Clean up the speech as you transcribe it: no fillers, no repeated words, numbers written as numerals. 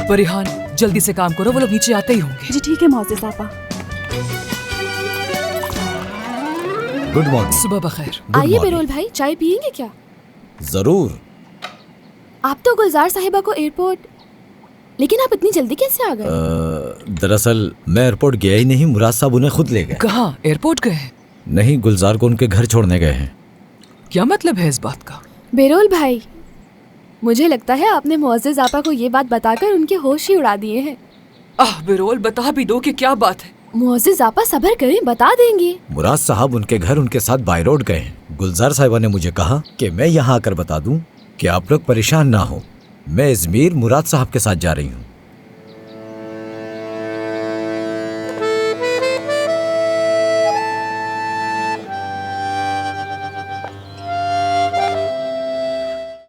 परिहान, जल्दी से काम करो, वो लोग नीचे आते ही होंगे। जी ठीक है मोअज़्ज़िज़ आपा। Good morning. सुबह बखैर। आइए बेरोल भाई, चाय पियेंगे क्या? जरूर। आप तो गुलजार साहिबा को एयरपोर्ट, लेकिन आप इतनी जल्दी कैसे आ गए? दरअसल मैं एयरपोर्ट गया ही नहीं, मुराद साहब उन्हें खुद ले गए। कहाँ? एयरपोर्ट गए हैं? नहीं, गुलजार को उनके घर छोड़ने गए हैं। क्या मतलब है इस बात का? बेरोल भाई, मुझे लगता है आपने मुअज़्ज़िज़ आपा को ये बात बताकर उनके होश ही उड़ा दिए हैं। बेरोल, बता भी दो कि क्या बात है। मुअज़्ज़िज़ आपा सब्र करें, बता देंगे। मुराद साहब उनके घर उनके साथ बाय रोड गए हैं। गुलजार साहिबा ने मुझे कहा कि मैं यहाँ आकर बता दूं कि आप लोग परेशान ना हो। मैं अजमेर मुराद साहब के साथ जा रही हूँ।